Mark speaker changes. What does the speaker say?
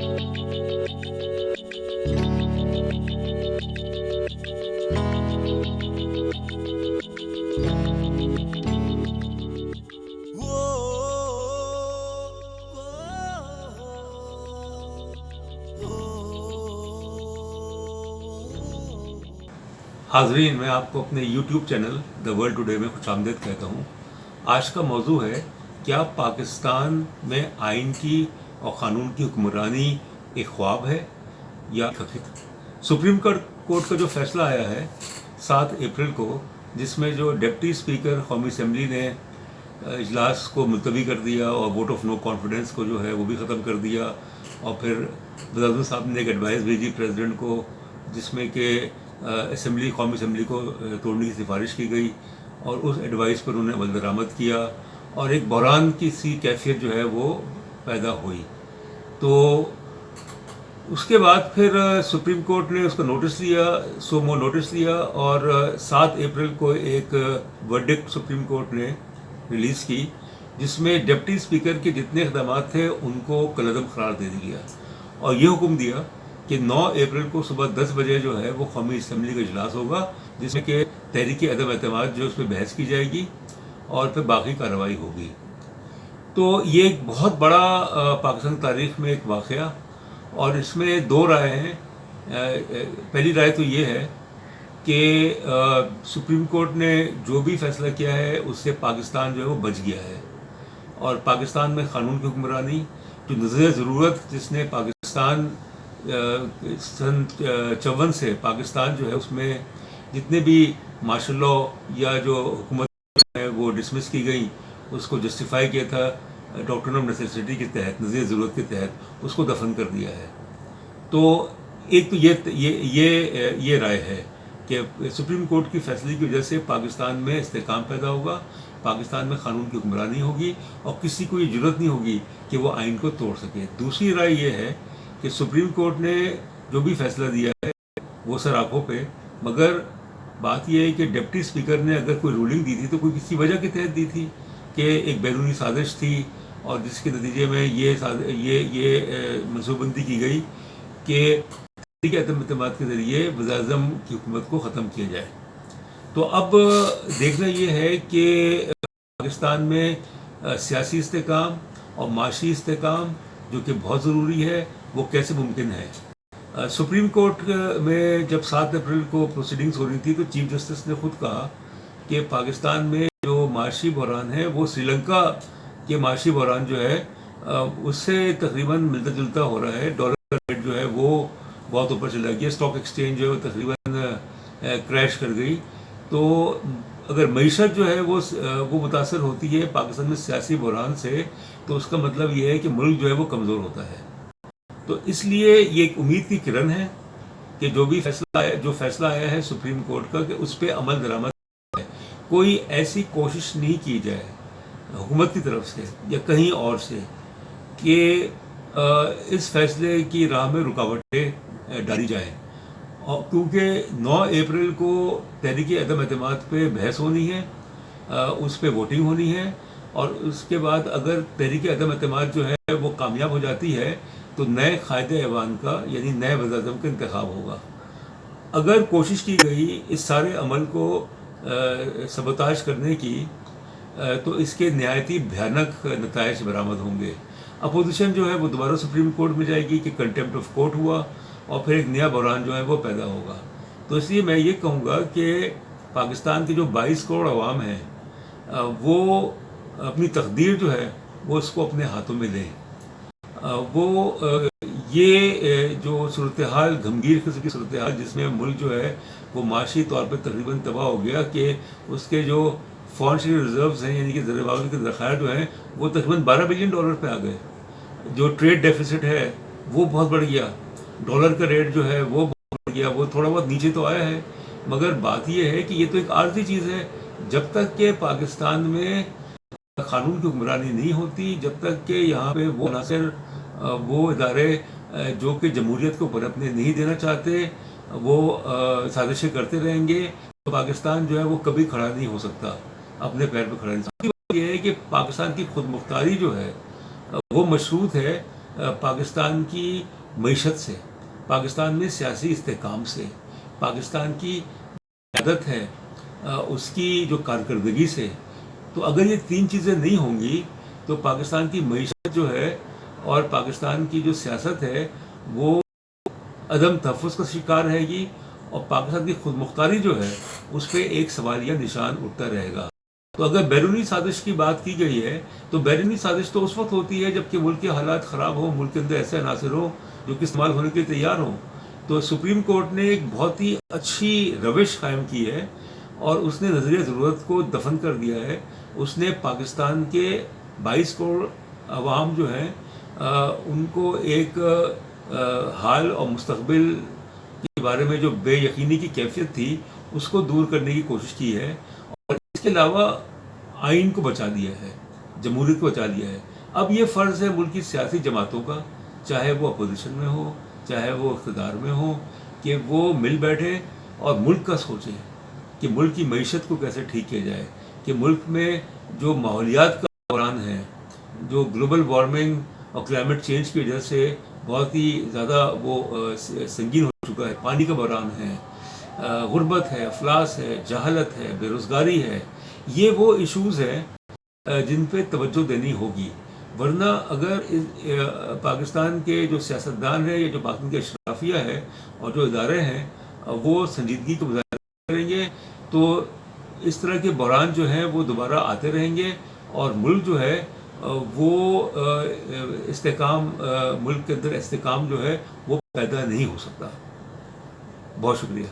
Speaker 1: हाजरीन, मैं आपको अपने YouTube channel the world today में खुशामदीद कहता हूँ। आज का मौजू है, क्या पाकिस्तान में आइन की और क़ानून की हुक्मरानी एक ख्वाब है या हकीकत। सुप्रीम कोर्ट का जो फैसला आया है 7 अप्रैल को, जिसमें जो डिप्टी स्पीकर कौमी असम्बली ने इजलास को मुलतवी कर दिया और वोट ऑफ नो कॉन्फिडेंस को जो है वो भी ख़त्म कर दिया, और फिर वज़ीर साहब ने एक एडवाइस भेजी प्रेसिडेंट को, जिसमें कि असम्बली कौमी असम्बली को तोड़ने की सिफारिश की गई, और उस एडवाइस पर उन्होंने अमल दरामद किया और एक बहरान की सी कैफियत जो है वो पैदा हुई। तो उसके बाद फिर सुप्रीम कोर्ट ने उसका नोटिस लिया, सोमो नोटिस लिया, और 7 अप्रैल को एक वर्डिक्ट सुप्रीम कोर्ट ने रिलीज़ की, जिसमें डिप्टी स्पीकर के जितने इक़दामात थे उनको कलअदम करार दे दिया, और ये हुक्म दिया कि 9 अप्रैल को सुबह 10 बजे जो है वो कौमी असम्बली का इजलास होगा, जिसमें कि तहरीक अदम एतमाद जो उस पर बहस की जाएगी और फिर बाकी कार्रवाई होगी। तो ये एक बहुत बड़ा पाकिस्तान तारीख़ में एक वाक़या, और इसमें 2 राय हैं। पहली राय तो ये है कि सुप्रीम कोर्ट ने जो भी फैसला किया है उससे पाकिस्तान जो है वो बच गया है, और पाकिस्तान में क़ानून की हुक्मरानी जो नज़र ज़रूरत जिसने पाकिस्तान सन 54 से पाकिस्तान जो है उसमें जितने भी मार्शल लॉ या जो हुकूमत है वो डिसमिस की गई, उसको जस्टिफाई किया था डॉक्ट्रिन ऑफ नेसेसिटी के तहत, नज़र ज़रूरत के तहत, उसको दफन कर दिया है। तो एक तो ये राय है कि सुप्रीम कोर्ट की फैसले की वजह से पाकिस्तान में इस्तेहकाम पैदा होगा, पाकिस्तान में क़ानून की हुक्मरानी होगी, और किसी को ये ज़रूरत नहीं होगी कि वो आइन को तोड़ सके। दूसरी राय ये है कि सुप्रीम कोर्ट ने जो भी फैसला दिया है वो सर आँखों पे, मगर बात यह है कि डिप्टी स्पीकर ने अगर कोई रूलिंग दी थी तो कोई किसी वजह के तहत दी थी कि एक बैरूनी साजिश थी, और जिसके नतीजे में ये मनसूबबंदी की गई कि तहरीक अदम एतमाद के ज़रिए वज़ीर-ए-आज़म की हुकूमत को ख़त्म किया जाए। तो अब देखना ये है कि पाकिस्तान में सियासी इस्तेहकाम और माशी इस्तेहकाम जो कि बहुत ज़रूरी है, वो कैसे मुमकिन है। सुप्रीम कोर्ट में जब 7 अप्रैल को प्रोसीडिंग्स हो रही थी तो चीफ जस्टिस ने खुद कहा कि पाकिस्तान में जो माशी बहरान है वो श्रीलंका के माशी बहरान जो है उससे तकरीबन मिलता जुलता हो रहा है। डॉलर का रेट जो है वो बहुत ऊपर चला गया, स्टॉक एक्सचेंज जो है वो तकरीबन क्रैश कर गई। तो अगर मईशत जो है वो मुतासर होती है पाकिस्तान में सियासी बहरान से, तो उसका मतलब ये है कि मुल्क जो है वो कमज़ोर होता है। तो इसलिए ये एक उम्मीद की किरण है कि जो फैसला आया है सुप्रीम कोर्ट का, कि उस पर अमल दरामद है। कोई ऐसी कोशिश नहीं की जाए हुकूमत की तरफ से या कहीं और से कि इस फैसले की राह में रुकावटें डाली जाएँ, और क्योंकि 9 अप्रैल को तहरीक अदम एतमाद पे बहस होनी है, उस पर वोटिंग होनी है, और उसके बाद अगर तहरीक अदम एतमाद जो है वो कामयाब हो जाती है तो नए कायदे ऐवान का यानी नए वज़ीर-ए-आज़म का इंतखाब होगा। अगर कोशिश की गई इस सारे अमल को सबोताज करने की, तो इसके नहायती भयानक नताइज बरामद होंगे। अपोजिशन जो है वो दोबारा सुप्रीम कोर्ट में जाएगी कि कंटेम्प्ट ऑफ कोर्ट हुआ, और फिर एक नया बहरान जो है वो पैदा होगा। तो इसलिए मैं ये कहूँगा कि पाकिस्तान की जो 22 करोड़ अवाम है वो अपनी तकदीर जो है वो इसको अपने हाथों में लें। ये जो सूरत हाल, गमगीर किस्म की सूरत हाल जिसमें मुल्क जो है वो माशी तौर पर तकरीबन तबाह हो गया, कि उसके जो फॉरेन रिजर्व्स हैं यानी कि ज़र-ए-बाज़ के ज़खायर जो हैं वो तकरीबन $12 बिलियन पे आ गए। जो ट्रेड डेफिसिट है वो बहुत बढ़ गया, डॉलर का रेट जो है वो बहुत बढ़ गया। वो थोड़ा बहुत नीचे तो आया है, मगर बात ये है कि ये तो एक आर्जी चीज़ है। जब तक कि पाकिस्तान में क़ानून की हुक्मरानी नहीं होती, जब तक कि यहाँ पे वो अनासर, वो इदारे जो कि जमहूरियत को पनपने नहीं देना चाहते, वो साजिशें करते रहेंगे, तो पाकिस्तान जो है वो कभी खड़ा नहीं हो सकता, अपने पैर पर खड़ा नहीं हो सकता। ये है कि पाकिस्तान की खुद मुख्तारी जो है वो मशरूत है पाकिस्तान की मईशत से, पाकिस्तान में सियासी इस्तेहकाम से, पाकिस्तान की क़यादत है उसकी जो कारकर्दगी से, तो अगर ये तीन चीज़ें नहीं होंगी तो पाकिस्तान की मईशत जो है और पाकिस्तान की जो सियासत है वो अदम तहफ़्फ़ुज़ का शिकार रहेगी, और पाकिस्तान की खुद मुख्तारी जो है उस पर एक सवालिया निशान उठता रहेगा। तो अगर बैरूनी साजिश की बात की गई है तो बैरूनी साजिश तो उस वक्त होती है जबकि मुल्क के हालात ख़राब हों, मुल्क के अंदर ऐसे अनासर हों जो कि इस्तेमाल होने के लिए तैयार हों। तो सुप्रीम कोर्ट ने एक बहुत ही अच्छी रविश कायम की है और उसने नज़रिया ज़रूरत को दफन कर दिया है। उसने पाकिस्तान के 22 करोड़ अवाम जो हैं उनको एक हाल और मुस्तकबिल के बारे में जो बेयकीनी की कैफियत थी उसको दूर करने की कोशिश की है, और इसके अलावा आइन को बचा दिया है, जमहूरियत को बचा दिया है। अब ये फ़र्ज़ है मुल्क की सियासी जमातों का, चाहे वो अपोजिशन में हो चाहे वो इक़्तिदार में हो, कि वो मिल बैठे और मुल्क का सोचें कि मुल्क की मईशत को कैसे ठीक किया जाए, कि मुल्क में जो माहौलियात का बहरान है, जो ग्लोबल वार्मिंग और क्लाइमेट चेंज की वजह से बहुत ही ज़्यादा वो संगीन हो चुका है, पानी का बहरान है, गुर्बत है, अफलास है, जहालत है, बेरोज़गारी है, ये वो इश्यूज़ हैं जिन पे तवज्जो देनी होगी। वरना अगर पाकिस्तान के जो सियासतदान हैं या जो पाकिस्तान के अशराफिया है और जो इदारे हैं वो संजीदगी को मुजाहिरा करेंगे तो इस तरह के बहरान जो हैं वो दोबारा आते रहेंगे और मुल्क जो है वो इस्तेहकाम, मुल्क के अंदर इस्तेहकाम जो है वो पैदा नहीं हो सकता। बहुत शुक्रिया।